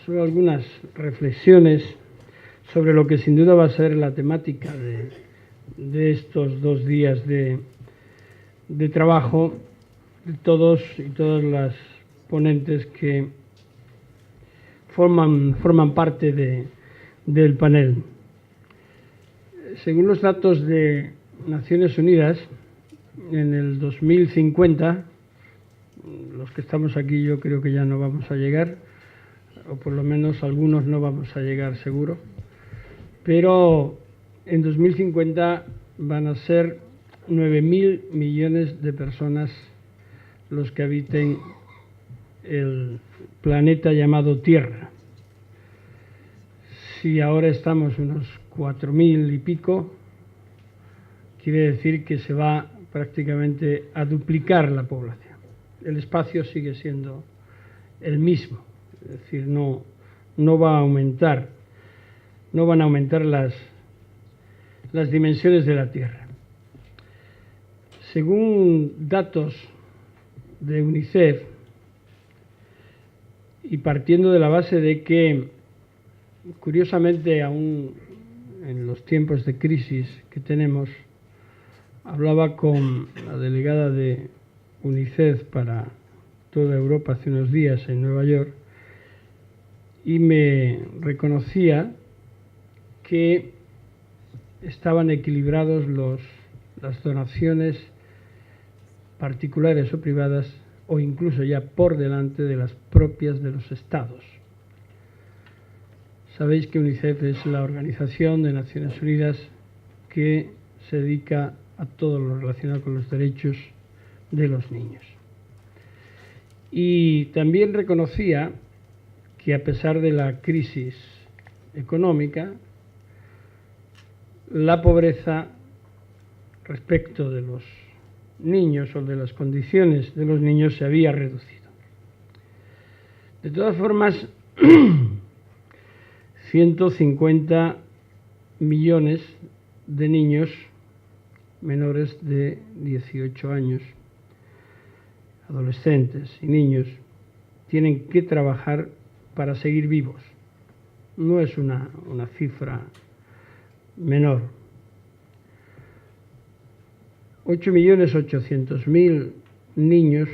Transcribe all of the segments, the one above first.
solo algunas reflexiones sobre lo que sin duda va a ser la temática de estos 2 días de trabajo de todos y todas las ponentes que forman parte del panel. Según los datos de Naciones Unidas, en el 2050, los que estamos aquí yo creo que ya no vamos a llegar, o por lo menos algunos no vamos a llegar seguro, pero en 2050 van a ser 9.000 millones de personas los que habiten el planeta llamado Tierra. Si ahora estamos unos 4.000 y pico, quiere decir que se va prácticamente a duplicar la población. El espacio sigue siendo el mismo, es decir, no va a aumentar, no van a aumentar las dimensiones de la Tierra. Según datos de UNICEF, y partiendo de la base de que, curiosamente, aún en los tiempos de crisis que tenemos, hablaba con la delegada de UNICEF para toda Europa hace unos días en Nueva York y me reconocía que estaban equilibrados las donaciones particulares o privadas o incluso ya por delante de las propias de los estados. Sabéis que UNICEF es la Organización de Naciones Unidas que se dedica a todo lo relacionado con los derechos de los niños. Y también reconocía que a pesar de la crisis económica, la pobreza respecto de los niños o de las condiciones de los niños se había reducido. De todas formas, 150 millones de niños menores de 18 años, adolescentes y niños, tienen que trabajar para seguir vivos. No es una cifra menor. 8.800.000 niños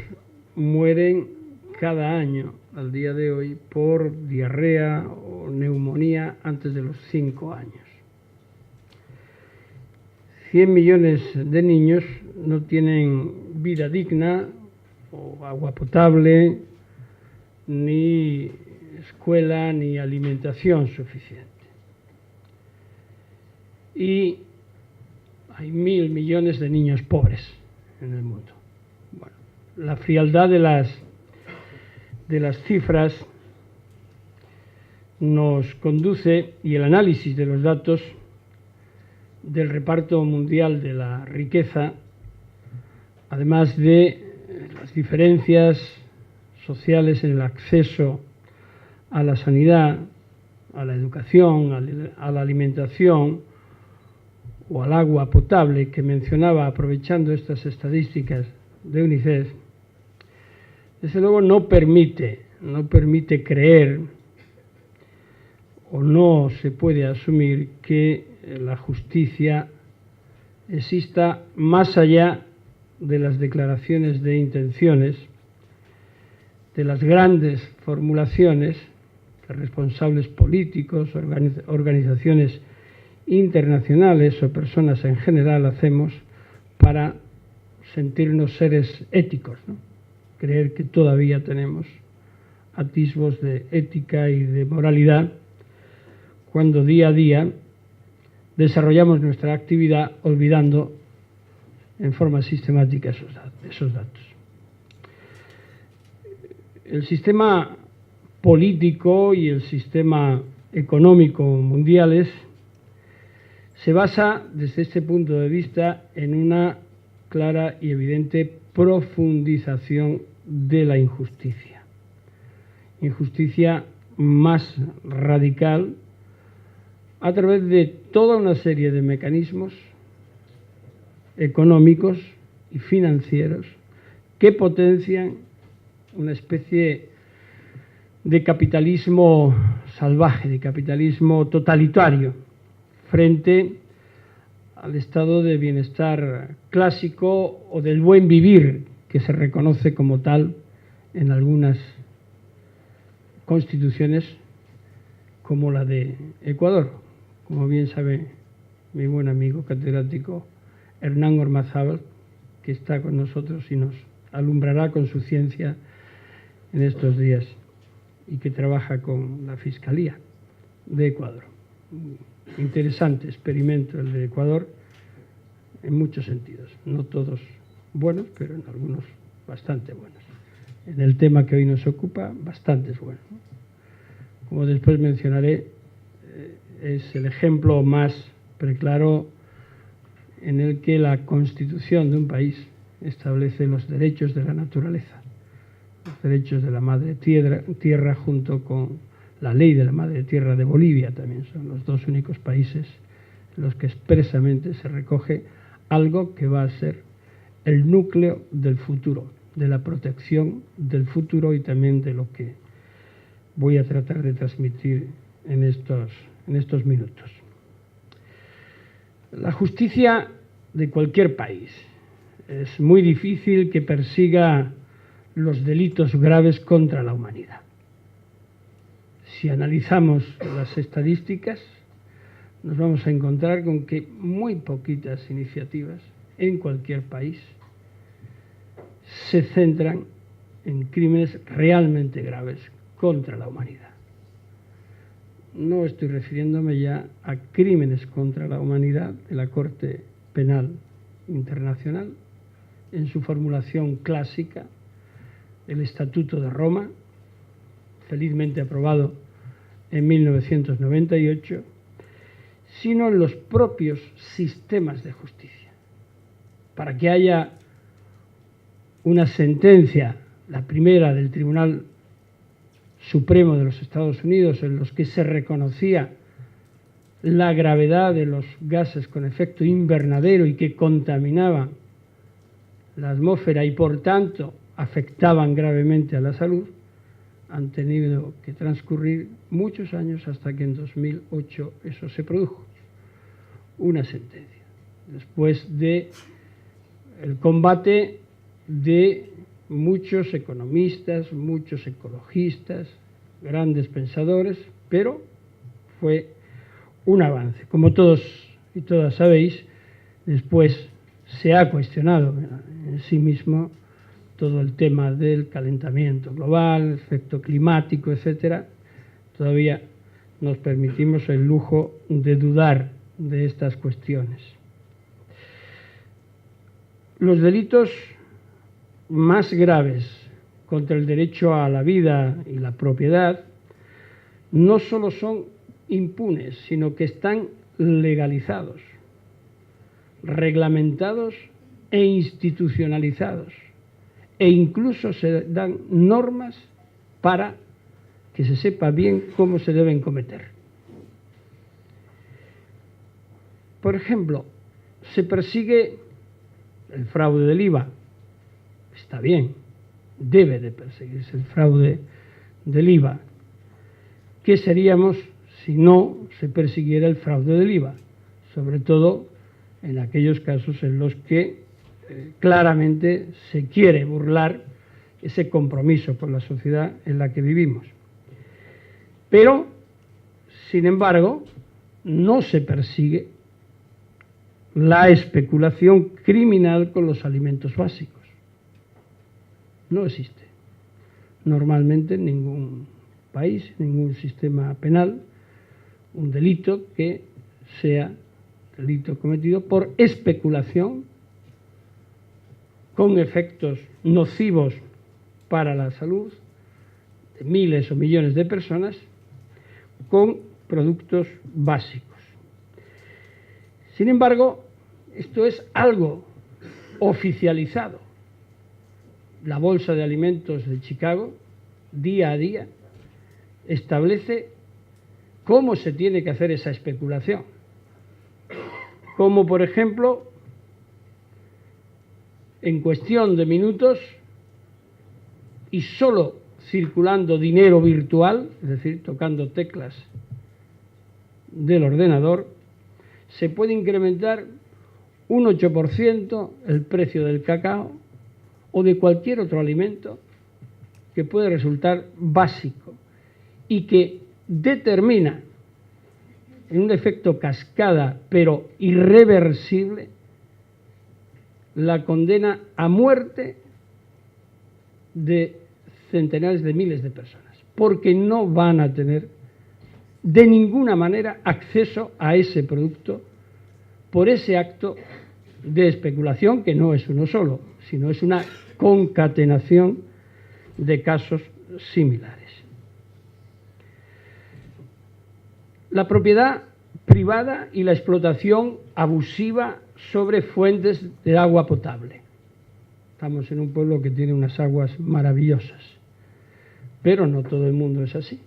mueren cada año al día de hoy por diarrea o neumonía antes de los 5 años. 100 millones de niños no tienen vida digna o agua potable, ni escuela, ni alimentación suficiente. Y hay 1.000 millones de niños pobres en el mundo. Bueno, la frialdad de las cifras nos conduce, y el análisis de los datos del reparto mundial de la riqueza, además de las diferencias sociales en el acceso a la sanidad, a la educación, a la alimentación o al agua potable que mencionaba aprovechando estas estadísticas de UNICEF, desde luego no permite creer o no se puede asumir que la justicia exista más allá de las declaraciones de intenciones, de las grandes formulaciones que responsables políticos, organizaciones internacionales o personas en general hacemos para sentirnos seres éticos, ¿no? Creer que todavía tenemos atisbos de ética y de moralidad cuando día a día desarrollamos nuestra actividad olvidando en forma sistemática esos datos. El sistema político y el sistema económico mundiales se basa, desde este punto de vista, en una clara y evidente profundización de la injusticia. Injusticia más radical a través de toda una serie de mecanismos económicos y financieros que potencian una especie de capitalismo salvaje, de capitalismo totalitario, frente al estado de bienestar clásico o del buen vivir, que se reconoce como tal en algunas constituciones, como la de Ecuador. Como bien sabe mi buen amigo catedrático Hernán Ormazábal, que está con nosotros y nos alumbrará con su ciencia en estos días, y que trabaja con la Fiscalía de Ecuador. Interesante experimento el de Ecuador en muchos sentidos, no todos buenos, pero en algunos bastante buenos. En el tema que hoy nos ocupa, bastantes buenos. Como después mencionaré, es el ejemplo más preclaro en el que la Constitución de un país establece los derechos de la naturaleza, los derechos de la madre tierra junto con la ley de la madre tierra de Bolivia. También son los dos únicos países en los que expresamente se recoge algo que va a ser el núcleo del futuro, de la protección del futuro y también de lo que voy a tratar de transmitir en estos minutos. La justicia de cualquier país es muy difícil que persiga los delitos graves contra la humanidad. Si analizamos las estadísticas, nos vamos a encontrar con que muy poquitas iniciativas en cualquier país se centran en crímenes realmente graves contra la humanidad. No estoy refiriéndome ya a crímenes contra la humanidad de la Corte Penal Internacional, en su formulación clásica, el Estatuto de Roma, felizmente aprobado en 1998, sino en los propios sistemas de justicia. Para que haya una sentencia, la primera del Tribunal Supremo de los Estados Unidos, en los que se reconocía la gravedad de los gases con efecto invernadero y que contaminaban la atmósfera y por tanto afectaban gravemente a la salud, han tenido que transcurrir muchos años hasta que en 2008 eso se produjo, una sentencia, después de el combate de muchos economistas, muchos ecologistas, grandes pensadores, pero fue un avance. Como todos y todas sabéis, después se ha cuestionado en sí mismo todo el tema del calentamiento global, efecto climático, etcétera. Todavía nos permitimos el lujo de dudar de estas cuestiones. Los delitos más graves contra el derecho a la vida y la propiedad no solo son impunes, sino que están legalizados, reglamentados e institucionalizados, e incluso se dan normas para que se sepa bien cómo se deben cometer. Por ejemplo, se persigue el fraude del IVA. Está bien, debe de perseguirse el fraude del IVA. ¿Qué seríamos si no se persiguiera el fraude del IVA? Sobre todo en aquellos casos en los que claramente se quiere burlar ese compromiso con la sociedad en la que vivimos. Pero, sin embargo, no se persigue la especulación criminal con los alimentos básicos. No existe. Normalmente en ningún país, ningún sistema penal, un delito que sea delito cometido por especulación con efectos nocivos para la salud de miles o millones de personas con productos básicos. Sin embargo, esto es algo oficializado. La Bolsa de Alimentos de Chicago, día a día, establece cómo se tiene que hacer esa especulación. Como, por ejemplo, en cuestión de minutos y solo circulando dinero virtual, es decir, tocando teclas del ordenador, se puede incrementar un 8% el precio del cacao o de cualquier otro alimento que puede resultar básico y que determina, en un efecto cascada pero irreversible, la condena a muerte de centenares de miles de personas, porque no van a tener de ninguna manera acceso a ese producto por ese acto de especulación, que no es uno solo, sino es una concatenación de casos similares. La propiedad privada y la explotación abusiva sobre fuentes de agua potable. Estamos en un pueblo que tiene unas aguas maravillosas, pero no todo el mundo es así.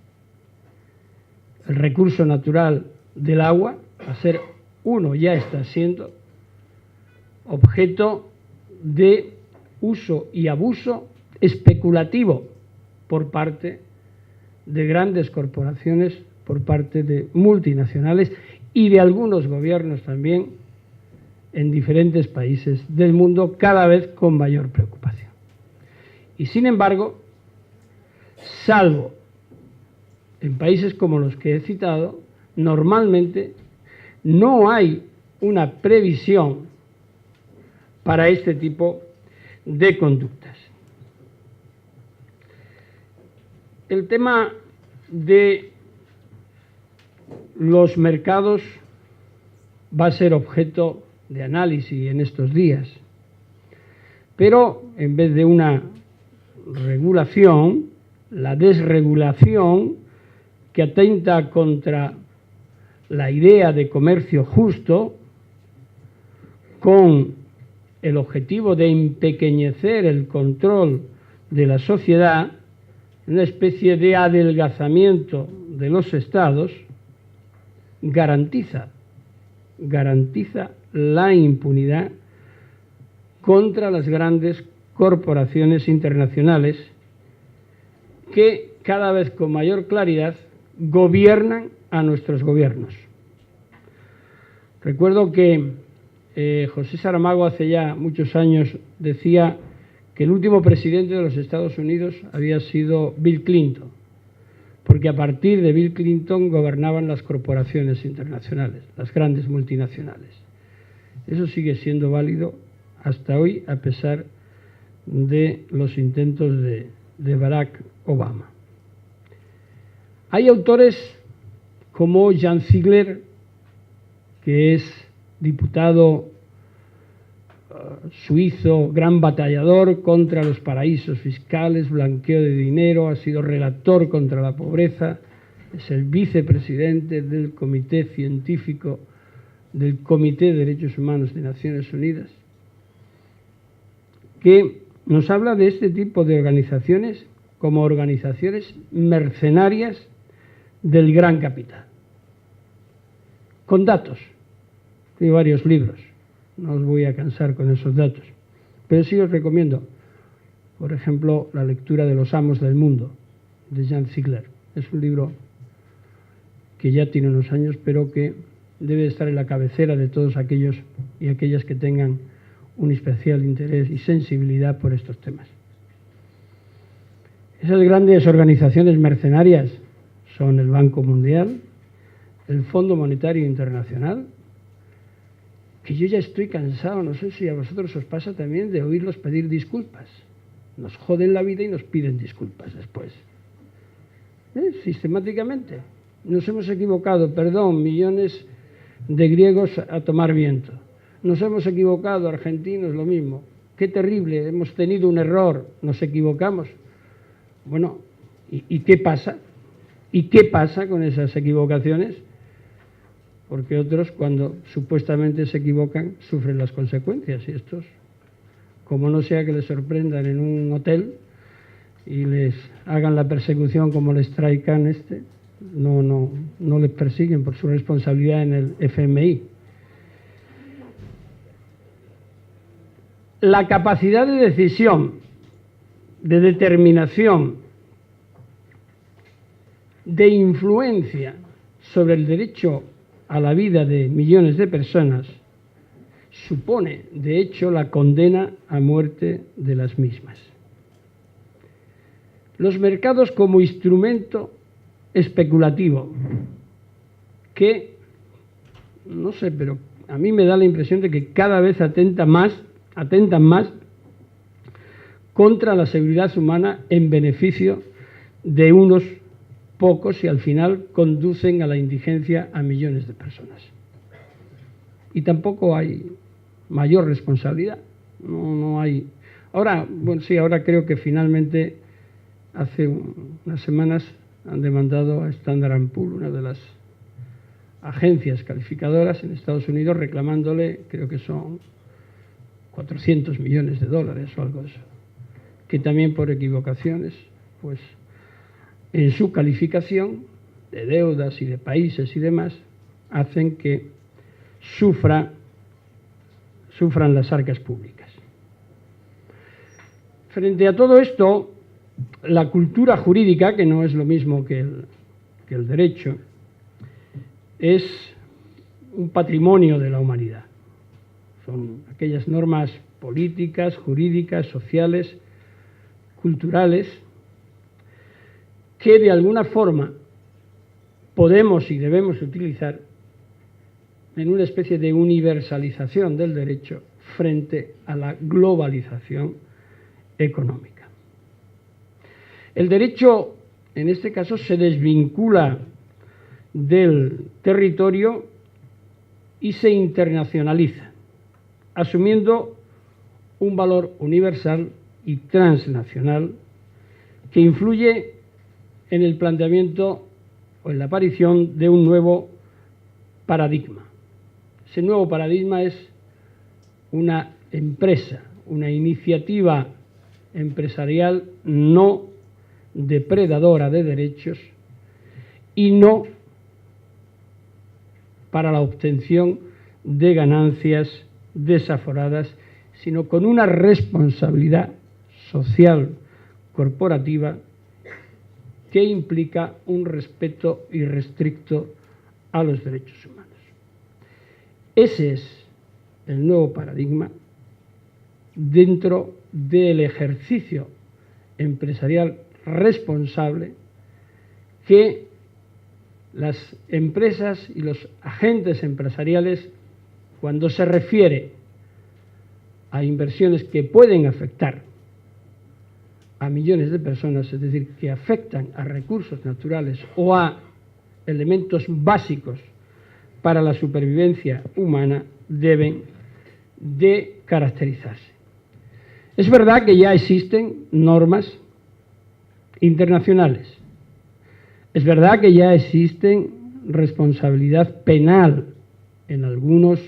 El recurso natural del agua, a ser uno, ya está siendo objeto de uso y abuso especulativo por parte de grandes corporaciones, por parte de multinacionales y de algunos gobiernos también en diferentes países del mundo, cada vez con mayor preocupación. Y sin embargo, salvo en países como los que he citado, normalmente no hay una previsión para este tipo de conductas. El tema de los mercados va a ser objeto de análisis en estos días, pero en vez de una regulación, la desregulación que atenta contra la idea de comercio justo, con el objetivo de empequeñecer el control de la sociedad, una especie de adelgazamiento de los estados, garantiza la impunidad contra las grandes corporaciones internacionales que cada vez con mayor claridad gobiernan a nuestros gobiernos. Recuerdo que José Saramago hace ya muchos años decía que el último presidente de los Estados Unidos había sido Bill Clinton, porque a partir de Bill Clinton gobernaban las corporaciones internacionales, las grandes multinacionales. Eso sigue siendo válido hasta hoy, a pesar de los intentos de Barack Obama. Hay autores como Jan Ziegler, que es diputado suizo, gran batallador contra los paraísos fiscales, blanqueo de dinero, ha sido relator contra la pobreza, es el vicepresidente del Comité Científico del Comité de Derechos Humanos de Naciones Unidas, que nos habla de este tipo de organizaciones como organizaciones mercenarias del gran capital. Con datos. Hay varios libros, no os voy a cansar con esos datos, pero sí os recomiendo, por ejemplo, la lectura de Los Amos del Mundo, de Jan Ziegler. Es un libro que ya tiene unos años, pero que debe estar en la cabecera de todos aquellos y aquellas que tengan un especial interés y sensibilidad por estos temas. Esas grandes organizaciones mercenarias son el Banco Mundial, el Fondo Monetario Internacional, que yo ya estoy cansado, no sé si a vosotros os pasa también, de oírlos pedir disculpas. Nos joden la vida y nos piden disculpas después. Sistemáticamente. Nos hemos equivocado, perdón, millones de griegos a tomar viento. Nos hemos equivocado, argentinos, lo mismo. Qué terrible, hemos tenido un error, nos equivocamos. Bueno, ¿y qué pasa? ¿Y qué pasa con esas equivocaciones? Porque otros, cuando supuestamente se equivocan, sufren las consecuencias. Y estos, como no sea que les sorprendan en un hotel y les hagan la persecución como el Strike-Can no les persiguen por su responsabilidad en el FMI. La capacidad de decisión, de determinación de influencia sobre el derecho a la vida de millones de personas supone, de hecho, la condena a muerte de las mismas. Los mercados como instrumento especulativo que, no sé, pero a mí me da la impresión de que cada vez atentan más contra la seguridad humana en beneficio de unos pocos y al final conducen a la indigencia a millones de personas. Y tampoco hay mayor responsabilidad, no hay. Ahora, bueno, sí, ahora creo que finalmente hace unas semanas han demandado a Standard & Poor's, una de las agencias calificadoras en Estados Unidos, reclamándole, creo que son $400 millones o algo de eso, que también por equivocaciones, pues en su calificación de deudas y de países y demás, hacen que sufran las arcas públicas. Frente a todo esto, la cultura jurídica, que no es lo mismo que el derecho, es un patrimonio de la humanidad. Son aquellas normas políticas, jurídicas, sociales, culturales, que de alguna forma podemos y debemos utilizar en una especie de universalización del derecho frente a la globalización económica. El derecho, en este caso, se desvincula del territorio y se internacionaliza, asumiendo un valor universal y transnacional que influye en el planteamiento o en la aparición de un nuevo paradigma. Ese nuevo paradigma es una empresa, una iniciativa empresarial no depredadora de derechos y no para la obtención de ganancias desaforadas, sino con una responsabilidad social corporativa que implica un respeto irrestricto a los derechos humanos. Ese es el nuevo paradigma dentro del ejercicio empresarial responsable que las empresas y los agentes empresariales, cuando se refiere a inversiones que pueden afectar a millones de personas, es decir, que afectan a recursos naturales o a elementos básicos para la supervivencia humana, deben de caracterizarse. Es verdad que ya existen normas internacionales. Es verdad que ya existen responsabilidad penal en algunos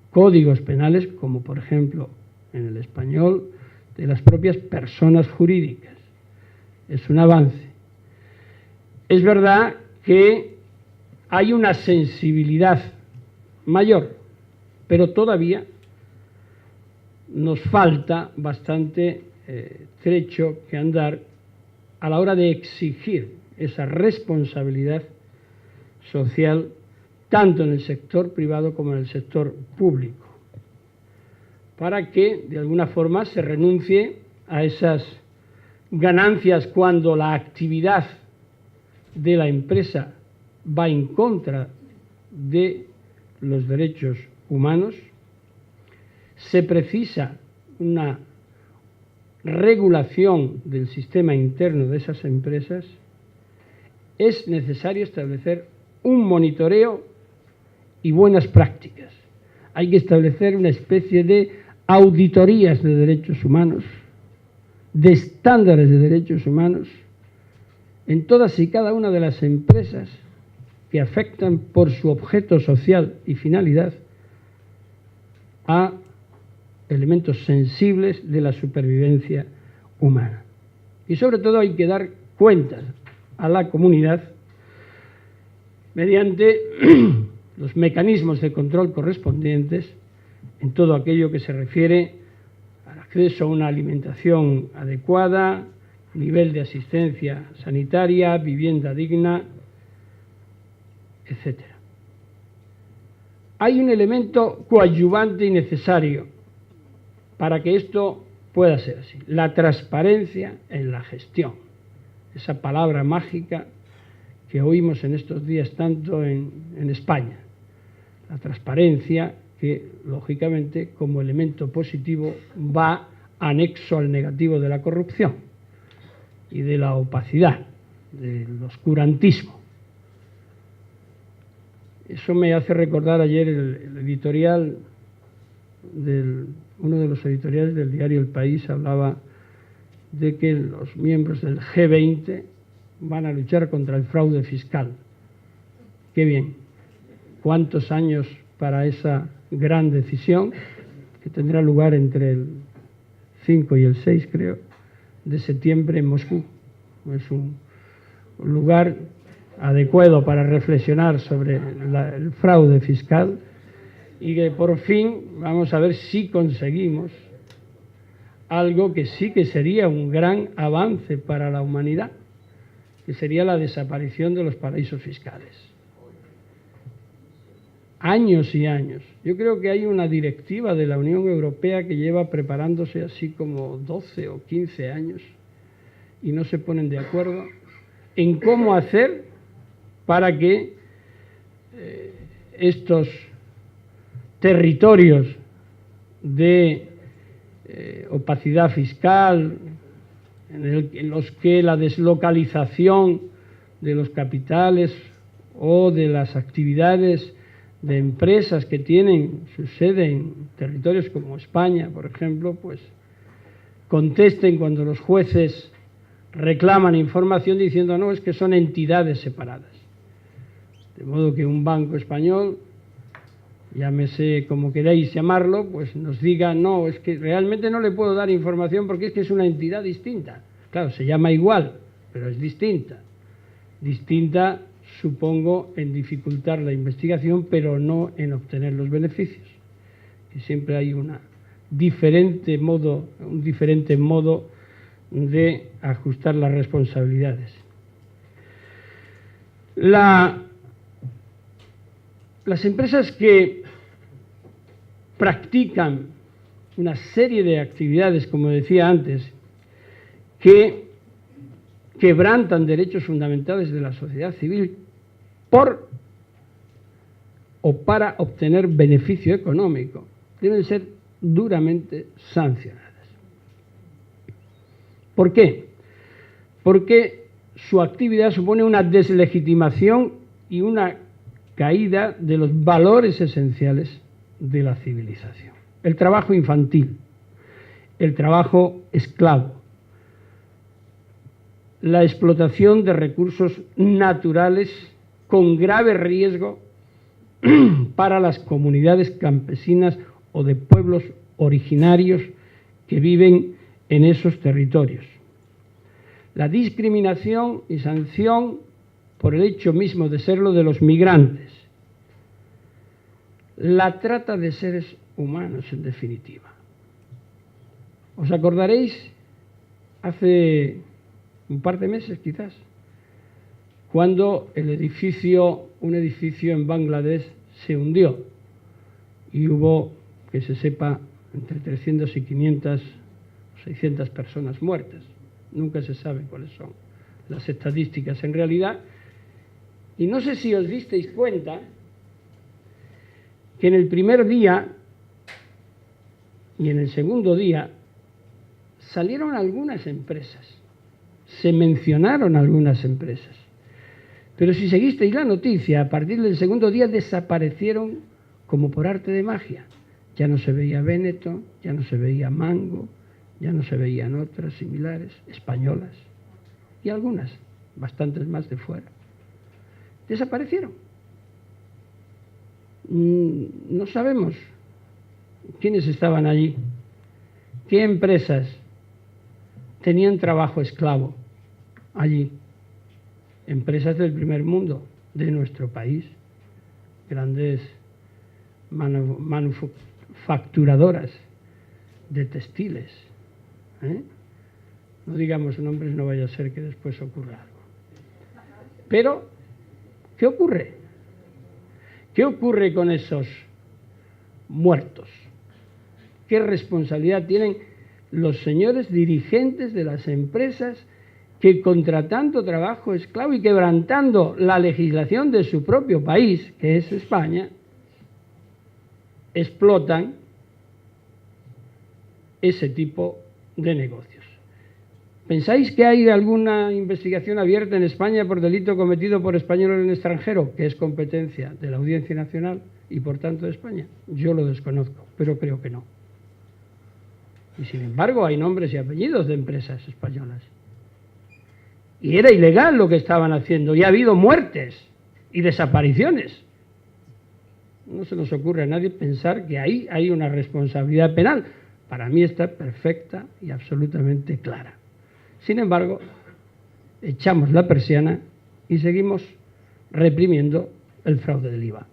códigos penales, como por ejemplo en el español, de las propias personas jurídicas. Es un avance. Es verdad que hay una sensibilidad mayor, pero todavía nos falta bastante trecho que andar a la hora de exigir esa responsabilidad social tanto en el sector privado como en el sector público, para que de alguna forma se renuncie a esas ganancias cuando la actividad de la empresa va en contra de los derechos humanos. Se precisa una regulación del sistema interno de esas empresas. Es necesario establecer un monitoreo y buenas prácticas. Hay que establecer una especie de auditorías de derechos humanos, de estándares de derechos humanos, en todas y cada una de las empresas que afectan por su objeto social y finalidad a elementos sensibles de la supervivencia humana. Y sobre todo hay que dar cuentas a la comunidad mediante los mecanismos de control correspondientes en todo aquello que se refiere al acceso a una alimentación adecuada, nivel de asistencia sanitaria, vivienda digna, etc. Hay un elemento coadyuvante y necesario para que esto pueda ser así: la transparencia en la gestión. Esa palabra mágica que oímos en estos días tanto en España. La transparencia que, lógicamente, como elemento positivo, va anexo al negativo de la corrupción y de la opacidad, del oscurantismo. Eso me hace recordar ayer el editorial uno de los editoriales del diario El País hablaba de que los miembros del G20 van a luchar contra el fraude fiscal. Qué bien. ¿Cuántos años para esa gran decisión que tendrá lugar entre el 5 y el 6, creo, de septiembre en Moscú? Es un lugar adecuado para reflexionar sobre el fraude fiscal, y que por fin vamos a ver si conseguimos algo que sí que sería un gran avance para la humanidad, que sería la desaparición de los paraísos fiscales. Años y años. Yo creo que hay una directiva de la Unión Europea que lleva preparándose así como 12 o 15 años y no se ponen de acuerdo en cómo hacer para que estos territorios de opacidad fiscal, en los que la deslocalización de los capitales o de las actividades de empresas que tienen su sede en territorios como España, por ejemplo, pues contesten cuando los jueces reclaman información diciendo no, es que son entidades separadas. De modo que un banco español, llámese como queráis llamarlo, pues nos diga no, es que realmente no le puedo dar información porque es que es una entidad distinta. Claro, se llama igual, pero es distinta. Distinta, supongo, en dificultar la investigación, pero no en obtener los beneficios. Y siempre hay un diferente modo de ajustar las responsabilidades. Las empresas que practican una serie de actividades, como decía antes, que quebrantan derechos fundamentales de la sociedad civil por o para obtener beneficio económico, deben ser duramente sancionadas. ¿Por qué? Porque su actividad supone una deslegitimación y una caída de los valores esenciales de la civilización. El trabajo infantil, el trabajo esclavo, la explotación de recursos naturales con grave riesgo para las comunidades campesinas o de pueblos originarios que viven en esos territorios. La discriminación y sanción por el hecho mismo de serlo de los migrantes. La trata de seres humanos, en definitiva. ¿Os acordaréis hace un par de meses quizás, cuando un edificio en Bangladesh se hundió y hubo, que se sepa, entre 300 y 500 o 600 personas muertas? Nunca se sabe cuáles son las estadísticas en realidad. Y no sé si os disteis cuenta que en el primer día y en el segundo día salieron algunas empresas, se mencionaron algunas empresas, pero si seguisteis la noticia, a partir del segundo día desaparecieron como por arte de magia. Ya no se veía Benetton, ya no se veía Mango, ya no se veían otras similares, españolas, y algunas, bastantes más de fuera. Desaparecieron. No sabemos quiénes estaban allí, qué empresas tenían trabajo esclavo allí. Empresas del primer mundo, de nuestro país, grandes manufacturadoras de textiles, No digamos nombres, no vaya a ser que después ocurra algo. Pero, ¿qué ocurre? ¿Qué ocurre con esos muertos? ¿Qué responsabilidad tienen los señores dirigentes de las empresas que, contratando trabajo esclavo y quebrantando la legislación de su propio país, que es España, explotan ese tipo de negocios? ¿Pensáis que hay alguna investigación abierta en España por delito cometido por españoles en el extranjero, que es competencia de la Audiencia Nacional y por tanto de España? Yo lo desconozco, pero creo que no. Y sin embargo hay nombres y apellidos de empresas españolas. Y era ilegal lo que estaban haciendo, y ha habido muertes y desapariciones. No se nos ocurre a nadie pensar que ahí hay una responsabilidad penal. Para mí está perfecta y absolutamente clara. Sin embargo, echamos la persiana y seguimos reprimiendo el fraude del IVA.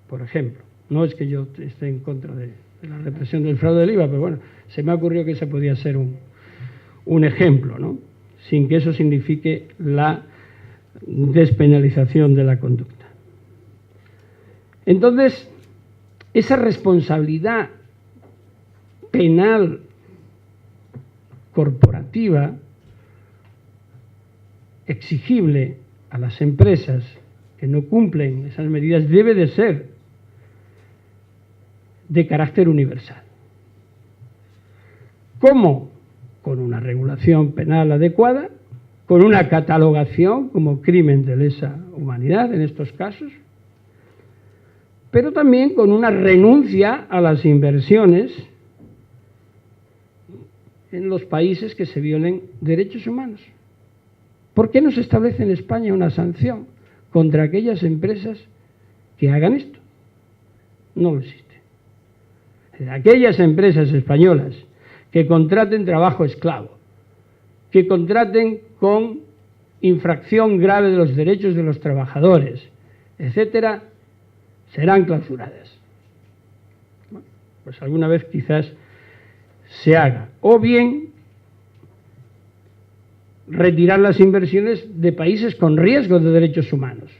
Por ejemplo, no es que yo esté en contra de la represión del fraude del IVA, pero bueno, se me ha ocurrido que ese podía ser un ejemplo, ¿no? Sin que eso signifique la despenalización de la conducta. Entonces, esa responsabilidad penal corporativa exigible a las empresas que no cumplen esas medidas debe de ser de carácter universal. ¿Cómo? Con una regulación penal adecuada, con una catalogación como crimen de lesa humanidad en estos casos, pero también con una renuncia a las inversiones en los países que se violen derechos humanos. ¿Por qué no se establece en España una sanción contra aquellas empresas que hagan esto? No lo existe. Aquellas empresas españolas que contraten trabajo esclavo, que contraten con infracción grave de los derechos de los trabajadores, etcétera, serán clausuradas. Bueno, pues alguna vez quizás se haga. O bien retirar las inversiones de países con riesgo de derechos humanos.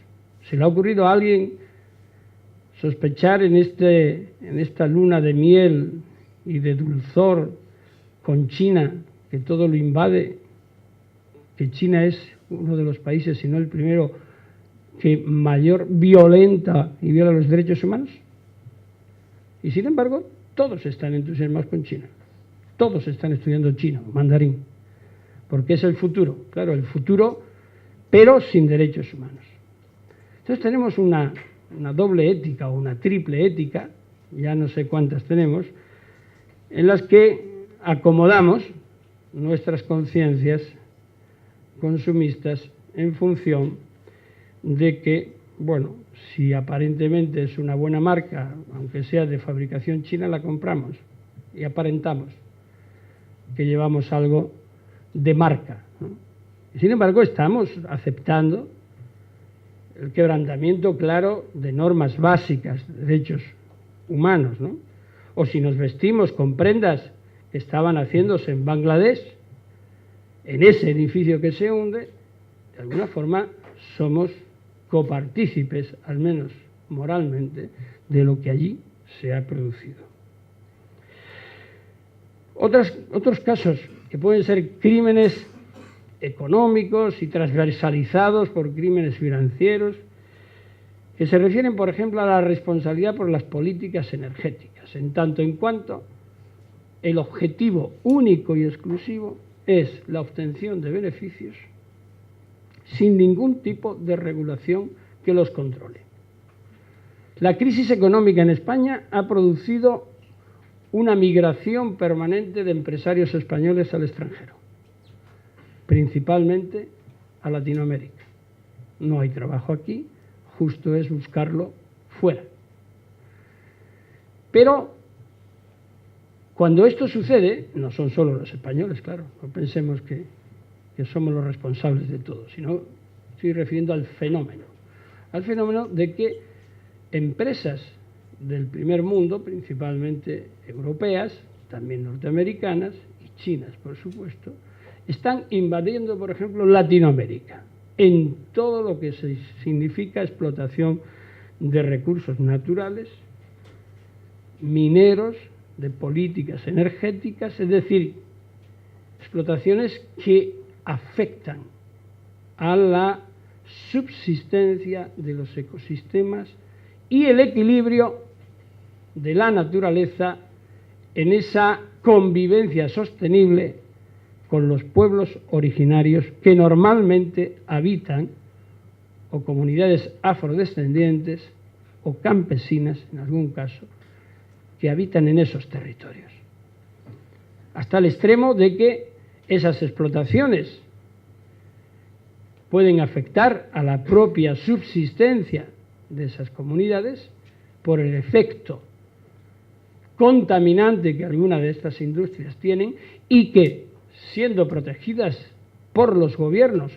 ¿Se le ha ocurrido a alguien sospechar en esta luna de miel y de dulzor con China, que todo lo invade, que China es uno de los países, si no el primero, que mayor violenta y viola los derechos humanos? Y sin embargo, todos están entusiasmados con China. Todos están estudiando chino, mandarín, porque es el futuro, claro, el futuro, pero sin derechos humanos. Entonces tenemos una doble ética o una triple ética, ya no sé cuántas tenemos, en las que acomodamos nuestras conciencias consumistas en función de que, bueno, si aparentemente es una buena marca, aunque sea de fabricación china, la compramos y aparentamos que llevamos algo de marca, ¿no? Y sin embargo, estamos aceptando el quebrantamiento claro de normas básicas, de derechos humanos, ¿no? O si nos vestimos con prendas que estaban haciéndose en Bangladesh, en ese edificio que se hunde, de alguna forma somos copartícipes, al menos moralmente, de lo que allí se ha producido. Otros casos que pueden ser crímenes económicos y transversalizados por crímenes financieros, que se refieren, por ejemplo, a la responsabilidad por las políticas energéticas, en tanto en cuanto el objetivo único y exclusivo es la obtención de beneficios sin ningún tipo de regulación que los controle. La crisis económica en España ha producido una migración permanente de empresarios españoles al extranjero, principalmente a Latinoamérica. No hay trabajo aquí, justo es buscarlo fuera. Pero cuando esto sucede, no son solo los españoles, claro, no pensemos que somos los responsables de todo, sino estoy refiriendo al fenómeno de que empresas del primer mundo, principalmente europeas, también norteamericanas y chinas, por supuesto, están invadiendo, por ejemplo, Latinoamérica, en todo lo que significa explotación de recursos naturales, mineros, de políticas energéticas, es decir, explotaciones que afectan a la subsistencia de los ecosistemas y el equilibrio de la naturaleza en esa convivencia sostenible con los pueblos originarios que normalmente habitan, o comunidades afrodescendientes o campesinas, en algún caso, que habitan en esos territorios. Hasta el extremo de que esas explotaciones pueden afectar a la propia subsistencia de esas comunidades por el efecto contaminante que algunas de estas industrias tienen y que, siendo protegidas por los gobiernos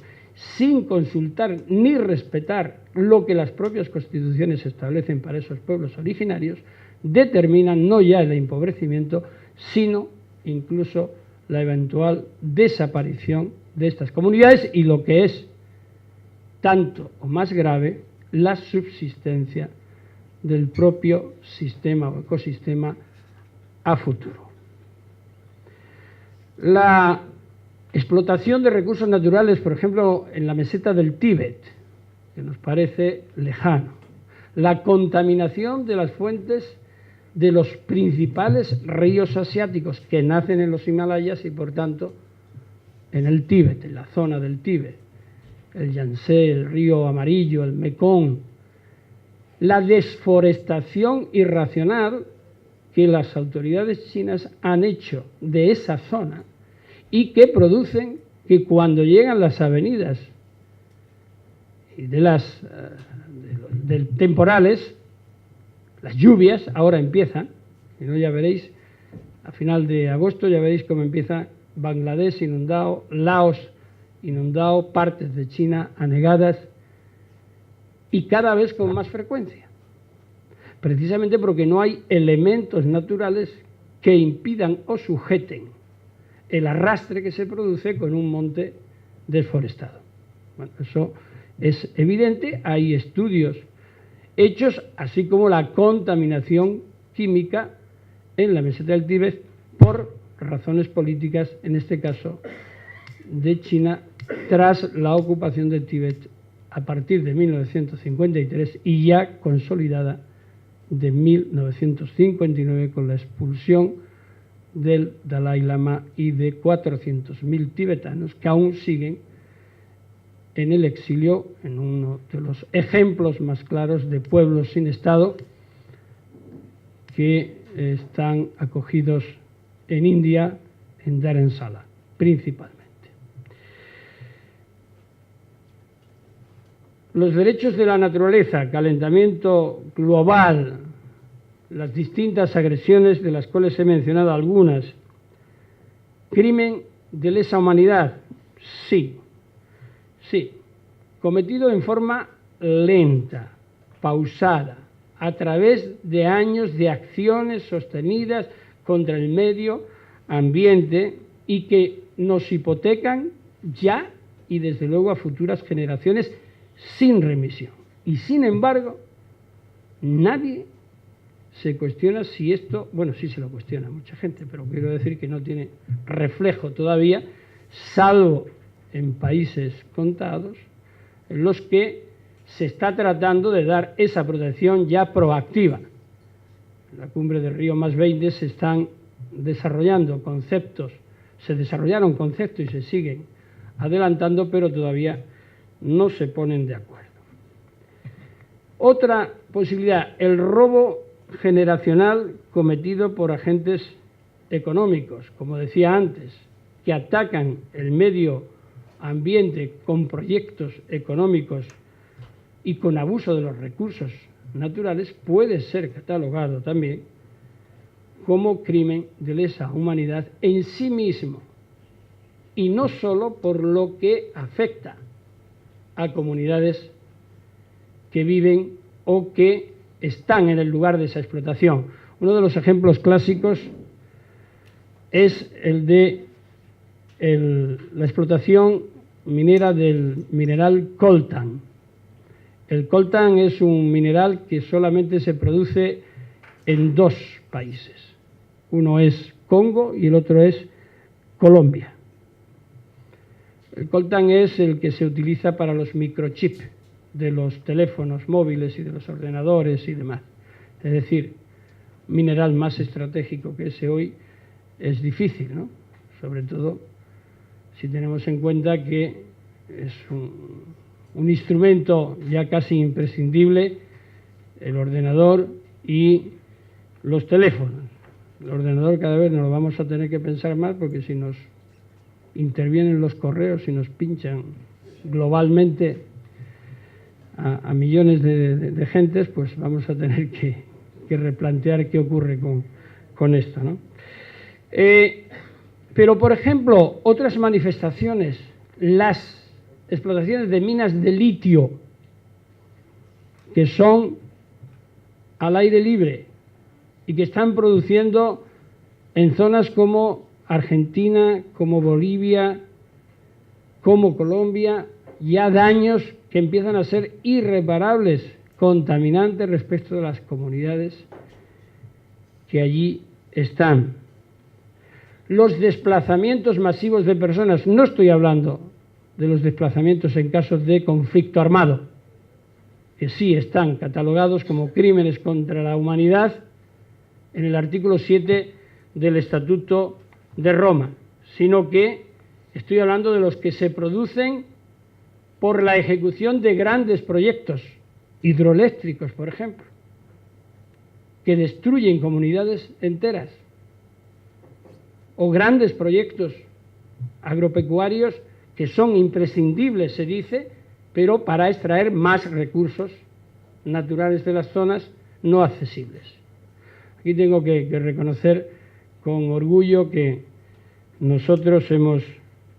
sin consultar ni respetar lo que las propias constituciones establecen para esos pueblos originarios, determinan no ya el empobrecimiento, sino incluso la eventual desaparición de estas comunidades y, lo que es tanto o más grave, la subsistencia del propio sistema o ecosistema a futuro. La explotación de recursos naturales, por ejemplo, en la meseta del Tíbet, que nos parece lejano, la contaminación de las fuentes de los principales ríos asiáticos que nacen en los Himalayas y, por tanto, en el Tíbet, en la zona del Tíbet, el Yangtze, el río Amarillo, el Mekong, la desforestación irracional que las autoridades chinas han hecho de esa zona y que producen que cuando llegan las avenidas y de temporales, las lluvias ahora empiezan, y no, ya veréis, a final de agosto ya veréis cómo empieza Bangladesh inundado, Laos inundado, partes de China anegadas, y cada vez con más frecuencia, precisamente porque no hay elementos naturales que impidan o sujeten el arrastre que se produce con un monte desforestado. Bueno, eso es evidente, hay estudios hechos, así como la contaminación química en la meseta del Tíbet por razones políticas, en este caso de China, tras la ocupación del Tíbet a partir de 1953 y ya consolidada de 1959 con la expulsión del Dalai Lama y de 400.000 tibetanos que aún siguen en el exilio, en uno de los ejemplos más claros de pueblos sin Estado que están acogidos en India, en Dharamsala, principalmente. Los derechos de la naturaleza, calentamiento global, las distintas agresiones de las cuales he mencionado algunas, crimen de lesa humanidad, sí, cometido en forma lenta, pausada, a través de años de acciones sostenidas contra el medio ambiente y que nos hipotecan ya y desde luego a futuras generaciones sin remisión. Y sin embargo, nadie se cuestiona si esto, bueno, sí se lo cuestiona mucha gente, pero quiero decir que no tiene reflejo todavía, salvo en países contados, en los que se está tratando de dar esa protección ya proactiva. En la cumbre del Río +20 se están desarrollando conceptos, se desarrollaron conceptos y se siguen adelantando, pero todavía no se ponen de acuerdo. Otra posibilidad, el robo generacional cometido por agentes económicos, como decía antes, que atacan el medio ambiente con proyectos económicos y con abuso de los recursos naturales, puede ser catalogado también como crimen de lesa humanidad en sí mismo, y no solo por lo que afecta a comunidades que viven o que están en el lugar de esa explotación. Uno de los ejemplos clásicos es el de la explotación minera del mineral coltan. El coltan es un mineral que solamente se produce en 2 países. Uno es Congo y el otro es Colombia. El coltan es el que se utiliza para los microchips de los teléfonos móviles y de los ordenadores y demás. Es decir, mineral más estratégico que ese hoy es difícil, ¿no? Sobre todo si tenemos en cuenta que es un instrumento ya casi imprescindible, el ordenador y los teléfonos. El ordenador cada vez nos lo vamos a tener que pensar más, porque si nos intervienen los correos y nos pinchan globalmente a millones de gentes, pues vamos a tener que replantear qué ocurre con esto, ¿no? Pero, por ejemplo, otras manifestaciones, las explotaciones de minas de litio, que son al aire libre y que están produciendo en zonas como Argentina, como Bolivia, como Colombia, ya daños que empiezan a ser irreparables, contaminantes respecto de las comunidades que allí están. Los desplazamientos masivos de personas, no estoy hablando de los desplazamientos en casos de conflicto armado, que sí están catalogados como crímenes contra la humanidad en el artículo 7 del Estatuto de Roma, sino que estoy hablando de los que se producen por la ejecución de grandes proyectos hidroeléctricos, por ejemplo, que destruyen comunidades enteras, o grandes proyectos agropecuarios que son imprescindibles, se dice, pero para extraer más recursos naturales de las zonas no accesibles. Aquí tengo que reconocer con orgullo que nosotros hemos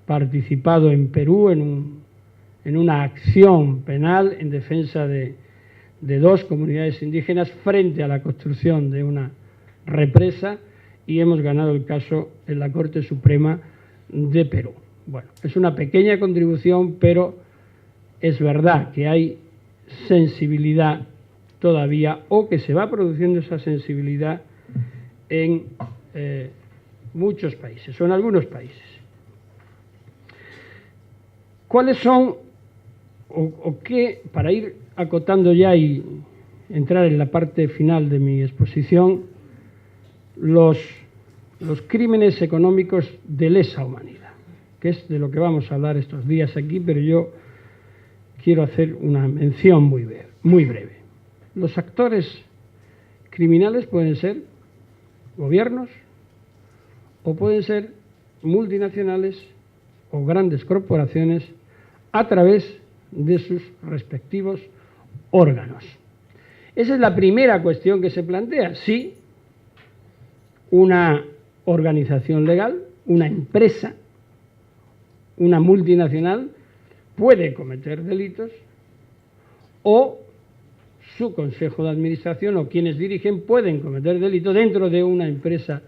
participado en Perú en una acción penal en defensa de 2 comunidades indígenas frente a la construcción de una represa, y hemos ganado el caso en la Corte Suprema de Perú. Bueno, es una pequeña contribución, pero es verdad que hay sensibilidad todavía, o que se va produciendo esa sensibilidad en muchos países, o en algunos países. ¿Cuáles son, o qué, para ir acotando ya y entrar en la parte final de mi exposición, los crímenes económicos de lesa humanidad, que es de lo que vamos a hablar estos días aquí, pero yo quiero hacer una mención muy breve. Los actores criminales pueden ser gobiernos, o pueden ser multinacionales o grandes corporaciones a través de sus respectivos órganos. Esa es la primera cuestión que se plantea. Sí, una organización legal, una empresa, una multinacional puede cometer delitos, o su consejo de administración o quienes dirigen pueden cometer delitos dentro de una empresa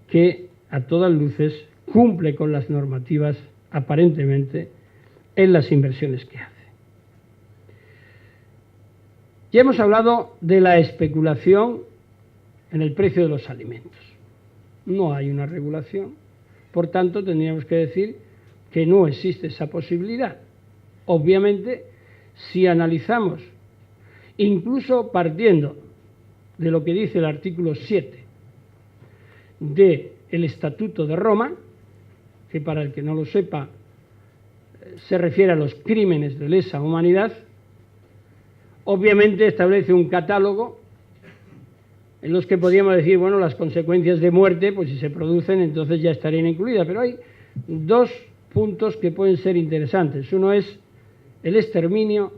que a todas luces cumple con las normativas aparentemente en las inversiones que hace. Ya hemos hablado de la especulación en el precio de los alimentos. No hay una regulación, por tanto tendríamos que decir que no existe esa posibilidad. Obviamente, si analizamos, incluso partiendo de lo que dice el artículo 7 del Estatuto de Roma, que para el que no lo sepa se refiere a los crímenes de lesa humanidad, obviamente establece un catálogo en los que podríamos decir, bueno, las consecuencias de muerte, pues si se producen, entonces ya estarían incluidas. Pero hay 2 puntos que pueden ser interesantes. Uno es el exterminio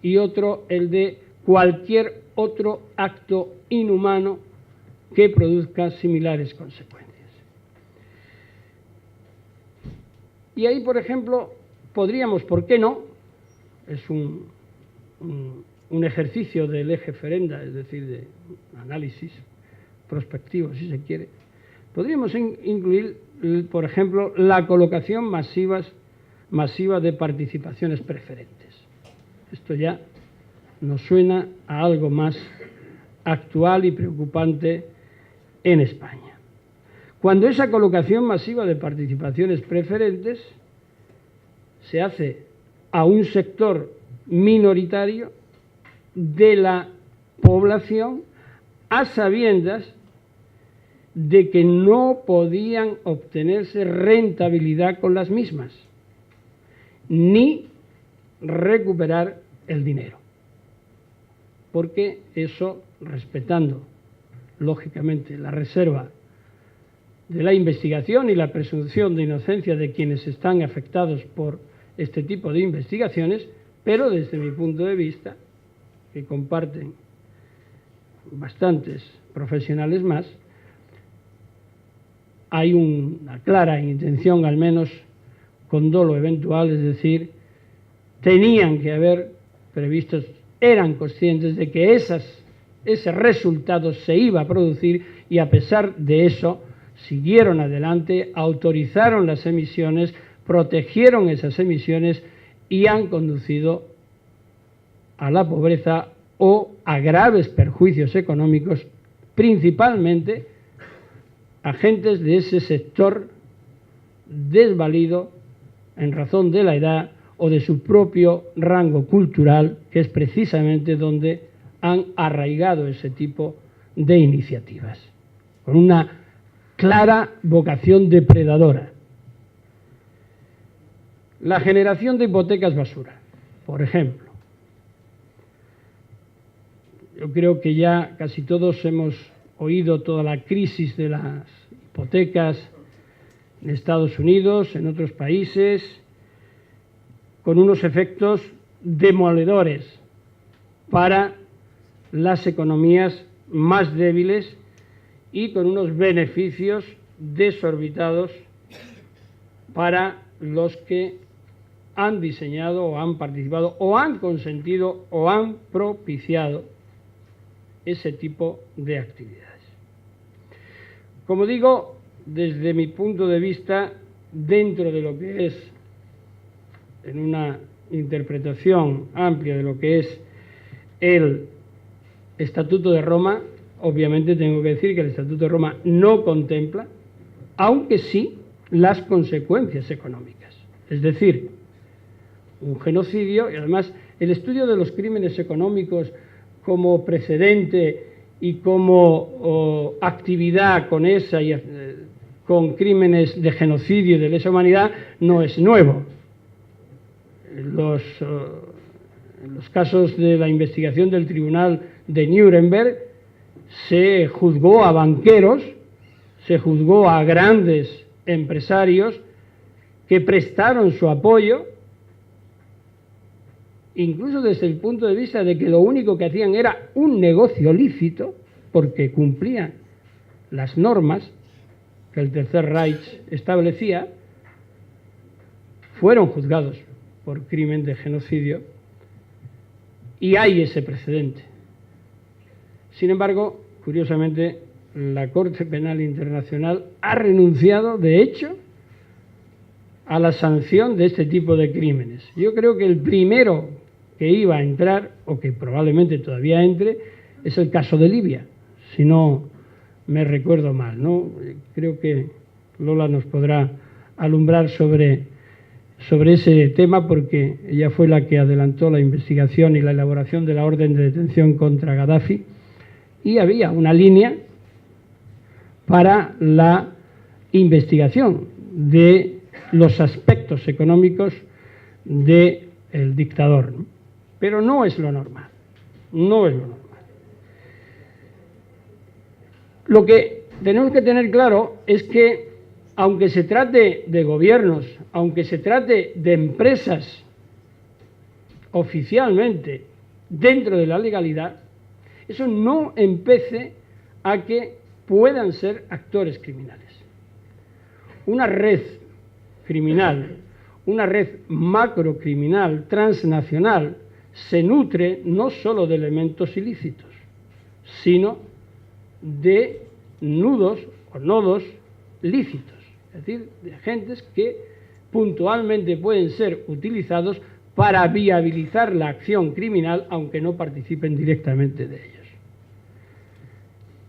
y otro el de cualquier otro acto inhumano que produzca similares consecuencias. Y ahí, por ejemplo, podríamos, ¿por qué no? Es un ejercicio del eje ferenda, es decir, de análisis prospectivo, si se quiere. Podríamos incluir por ejemplo, la colocación masiva de participaciones preferentes. Esto ya nos suena a algo más actual y preocupante en España. Cuando esa colocación masiva de participaciones preferentes se hace a un sector minoritario de la población, a sabiendas de que no podían obtenerse rentabilidad con las mismas, ni recuperar el dinero. Porque eso, respetando, lógicamente, la reserva de la investigación y la presunción de inocencia de quienes están afectados por este tipo de investigaciones, pero desde mi punto de vista, que comparten bastantes profesionales más, hay una clara intención, al menos con dolo eventual, es decir, tenían que haber previstos, eran conscientes de que ese resultado se iba a producir y a pesar de eso siguieron adelante, autorizaron las emisiones, protegieron esas emisiones y han conducido a la pobreza o a graves perjuicios económicos, principalmente a gentes de ese sector desvalido en razón de la edad o de su propio rango cultural, que es precisamente donde han arraigado ese tipo de iniciativas, con una clara vocación depredadora. La generación de hipotecas basura, por ejemplo. Yo creo que ya casi todos hemos oído toda la crisis de las hipotecas en Estados Unidos, en otros países, con unos efectos demoledores para las economías más débiles y con unos beneficios desorbitados para los que han diseñado o han participado o han consentido o han propiciado ese tipo de actividades. Como digo, desde mi punto de vista, dentro de lo que es, en una interpretación amplia de lo que es el Estatuto de Roma, obviamente tengo que decir que el Estatuto de Roma no contempla, aunque sí, las consecuencias económicas. Es decir, un genocidio, y además el estudio de los crímenes económicos como precedente y como actividad con esa y con crímenes de genocidio y de lesa humanidad no es nuevo. Los casos de la investigación del Tribunal de Nuremberg se juzgó a banqueros, se juzgó a grandes empresarios que prestaron su apoyo, incluso desde el punto de vista de que lo único que hacían era un negocio lícito, porque cumplían las normas que el Tercer Reich establecía, fueron juzgados por crimen de genocidio y hay ese precedente. Sin embargo, curiosamente, la Corte Penal Internacional ha renunciado, de hecho, a la sanción de este tipo de crímenes. Yo creo que el primero que iba a entrar, o que probablemente todavía entre, es el caso de Libia, si no me recuerdo mal, ¿no? Creo que Lola nos podrá alumbrar sobre ese tema, porque ella fue la que adelantó la investigación y la elaboración de la orden de detención contra Gaddafi, y había una línea para la investigación de los aspectos económicos del dictador, ¿no? Pero no es lo normal, no es lo normal. Lo que tenemos que tener claro es que, aunque se trate de gobiernos, aunque se trate de empresas oficialmente dentro de la legalidad, eso no empece a que puedan ser actores criminales. Una red criminal, una red macrocriminal transnacional, se nutre no solo de elementos ilícitos, sino de nudos o nodos lícitos. es decir, de agentes que puntualmente pueden ser utilizados para viabilizar la acción criminal, aunque no participen directamente de ellos.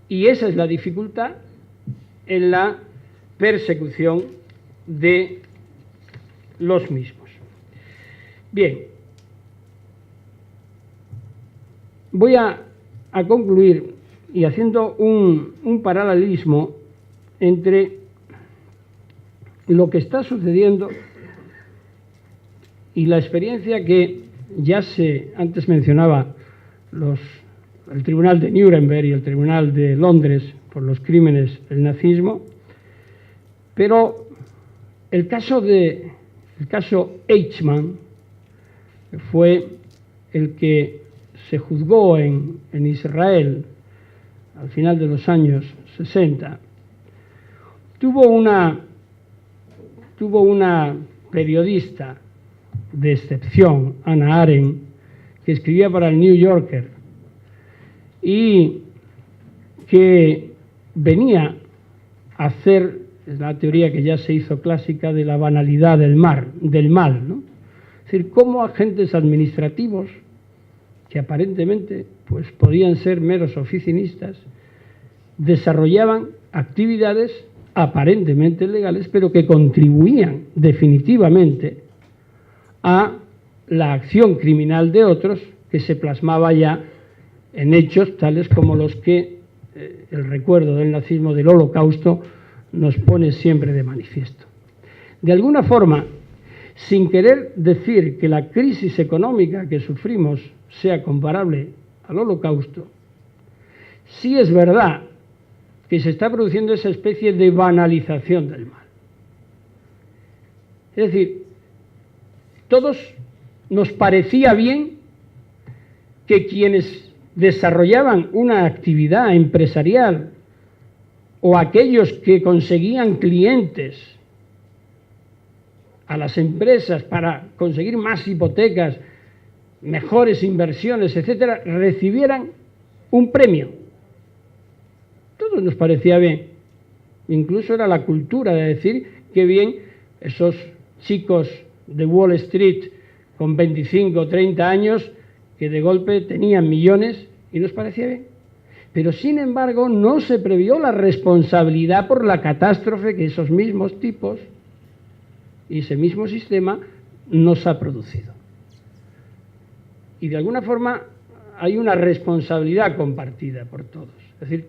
Y esa es la dificultad en la persecución de los mismos. Bien, voy a concluir y haciendo un paralelismo entre lo que está sucediendo y la experiencia que ya antes mencionaba el Tribunal de Nuremberg y el Tribunal de Londres por los crímenes del nazismo, pero el caso Eichmann, que fue el que se juzgó en Israel al final de los años 60, tuvo una periodista de excepción, Hannah Arendt, que escribía para el New Yorker y que venía a hacer la teoría que ya se hizo clásica de la banalidad del mal, ¿no? Es decir, cómo agentes administrativos que aparentemente pues podían ser meros oficinistas desarrollaban actividades aparentemente legales, pero que contribuían definitivamente a la acción criminal de otros, que se plasmaba ya en hechos tales como los que el recuerdo del nazismo, del Holocausto, nos pone siempre de manifiesto. De alguna forma, sin querer decir que la crisis económica que sufrimos sea comparable al Holocausto, sí es verdad que se está produciendo esa especie de banalización del mal. Es decir, todos nos parecía bien que quienes desarrollaban una actividad empresarial o aquellos que conseguían clientes a las empresas para conseguir más hipotecas, mejores inversiones, etcétera, recibieran un premio. Todos nos parecía bien. Incluso era la cultura de decir que bien esos chicos de Wall Street con 25 o 30 años que de golpe tenían millones y nos parecía bien. Pero sin embargo no se previó la responsabilidad por la catástrofe que esos mismos tipos y ese mismo sistema nos ha producido. Y de alguna forma hay una responsabilidad compartida por todos. Es decir,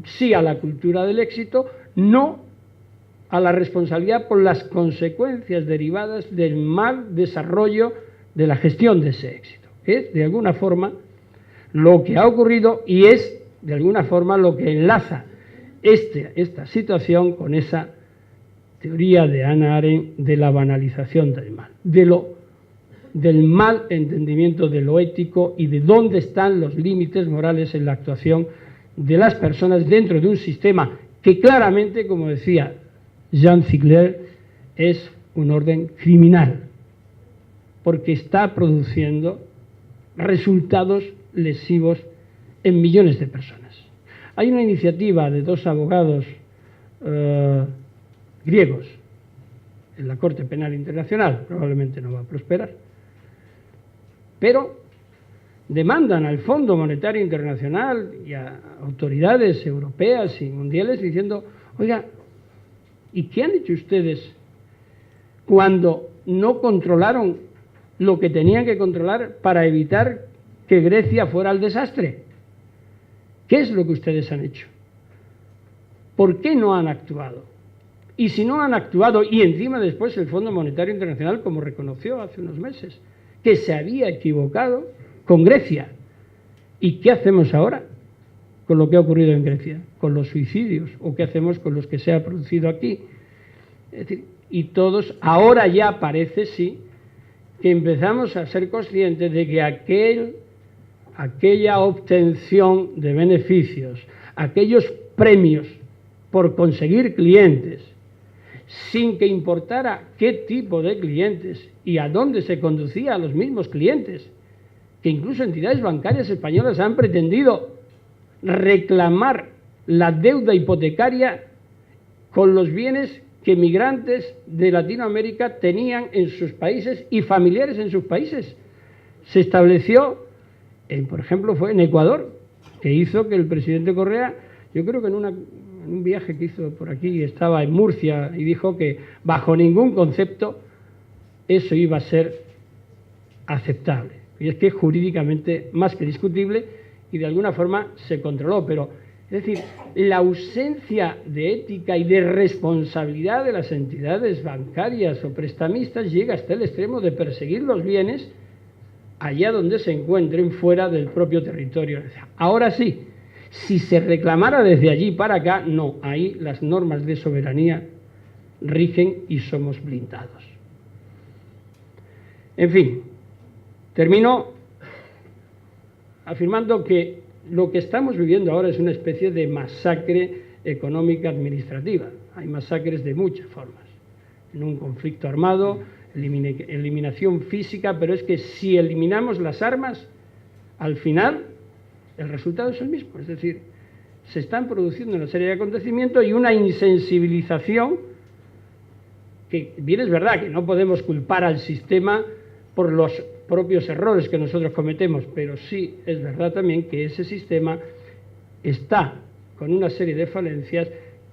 sí a la cultura del éxito, no a la responsabilidad por las consecuencias derivadas del mal desarrollo de la gestión de ese éxito. Es, de alguna forma, lo que ha ocurrido y es, de alguna forma, lo que enlaza esta situación con esa teoría de Hannah Arendt de la banalización del mal, del mal entendimiento de lo ético y de dónde están los límites morales en la actuación de las personas dentro de un sistema que claramente, como decía Jean Ziegler, es un orden criminal, porque está produciendo resultados lesivos en millones de personas. Hay una iniciativa de dos abogados griegos en la Corte Penal Internacional, probablemente no va a prosperar, pero demandan al Fondo Monetario Internacional y a autoridades europeas y mundiales diciendo, oiga, ¿y qué han hecho ustedes cuando no controlaron lo que tenían que controlar para evitar que Grecia fuera al desastre? ¿Qué es lo que ustedes han hecho? ¿Por qué no han actuado? Y si no han actuado, y encima después el Fondo Monetario Internacional, como reconoció hace unos meses, que se había equivocado con Grecia. ¿Y qué hacemos ahora con lo que ha ocurrido en Grecia? Con los suicidios, o qué hacemos con los que se ha producido aquí. Es decir, y todos, ahora ya parece, sí, que empezamos a ser conscientes de que aquella obtención de beneficios, aquellos premios por conseguir clientes, sin que importara qué tipo de clientes y a dónde se conducía a los mismos clientes, que incluso entidades bancarias españolas han pretendido reclamar la deuda hipotecaria con los bienes que migrantes de Latinoamérica tenían en sus países y familiares en sus países. Se estableció, por ejemplo, fue en Ecuador, que hizo que el presidente Correa, yo creo que en un viaje que hizo por aquí, estaba en Murcia y dijo que bajo ningún concepto eso iba a ser aceptable. Y es que es jurídicamente más que discutible y de alguna forma se controló, pero es decir, la ausencia de ética y de responsabilidad de las entidades bancarias o prestamistas llega hasta el extremo de perseguir los bienes allá donde se encuentren fuera del propio territorio. Ahora sí, si se reclamara desde allí para acá, no, ahí las normas de soberanía rigen y somos blindados. En fin, termino afirmando que lo que estamos viviendo ahora es una especie de masacre económica administrativa. Hay masacres de muchas formas. En un conflicto armado, eliminación física, pero es que si eliminamos las armas, al final el resultado es el mismo. Es decir, se están produciendo una serie de acontecimientos y una insensibilización que bien es verdad que no podemos culpar al sistema por los propios errores que nosotros cometemos, pero sí es verdad también que ese sistema está con una serie de falencias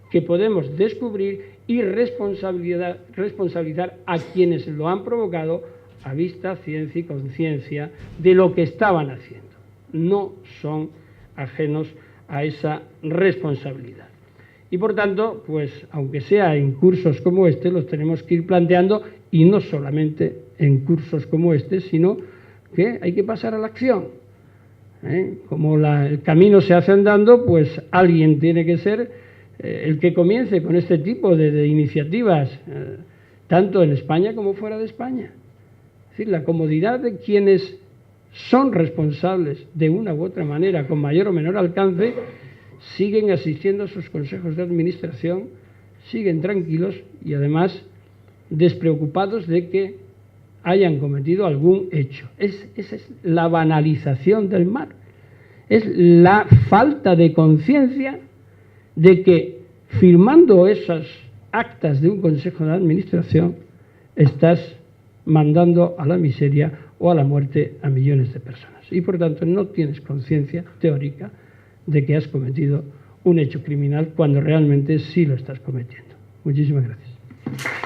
que podemos descubrir y responsabilizar a quienes lo han provocado a vista, ciencia y conciencia de lo que estaban haciendo. No son ajenos a esa responsabilidad. Y por tanto, pues aunque sea en cursos como este, los tenemos que ir planteando, y no solamente en cursos como este, sino que hay que pasar a la acción. Como el camino se hace andando, pues alguien tiene que ser el que comience con este tipo de iniciativas, tanto en España como fuera de España. Es decir, la comodidad de quienes son responsables de una u otra manera, con mayor o menor alcance, siguen asistiendo a sus consejos de administración, siguen tranquilos y además despreocupados de que hayan cometido algún hecho. Esa es la banalización del mal. Es la falta de conciencia de que firmando esas actas de un consejo de administración estás mandando a la miseria o a la muerte a millones de personas. Y por tanto no tienes conciencia teórica de que has cometido un hecho criminal cuando realmente sí lo estás cometiendo. Muchísimas gracias.